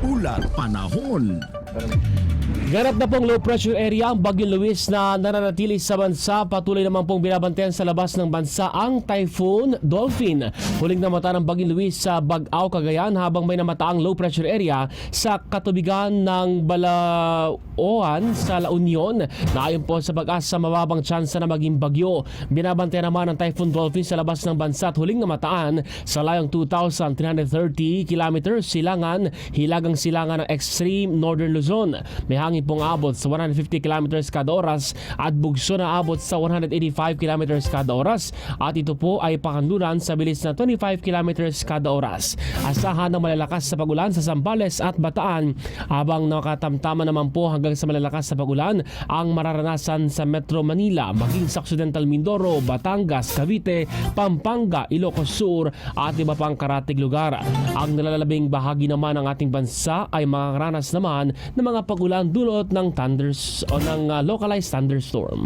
Ulat panahon. Ganap na pong low pressure area ang Bagyong Luis na nananatili sa bansa. Patuloy naman pong binabantayan sa labas ng bansa ang Typhoon Dolphin. Huling namata ng Bagyong Luis sa Bagao, Cagayan habang may namataang low pressure area sa katubigan ng Balaoan sa La Union. Naayon po sa pag-asa mababang tsansa na maging bagyo. Binabantayan naman ang Typhoon Dolphin sa labas ng bansa at huling namataan sa layong 2,330 kilometers silangan, hilagang silangan ng extreme northern Luzon. May hangin pong abot sa 150 km kada oras at bugso na abot sa 185 km kada oras at ito po ay pakanluran sa bilis na 25 km kada oras. Asahan ng malalakas sa pagulan sa Zambales at Bataan habang nakatamtama naman po hanggang sa malalakas sa pagulan ang mararanasan sa Metro Manila maging sa Occidental Mindoro, Batangas, Cavite, Pampanga, Ilocos Sur at iba pang karatig lugar. Ang nalalabing bahagi naman ng ating bansa ay makakaranas naman ng mga pagulan dulot ng thunders o ng localized thunderstorm.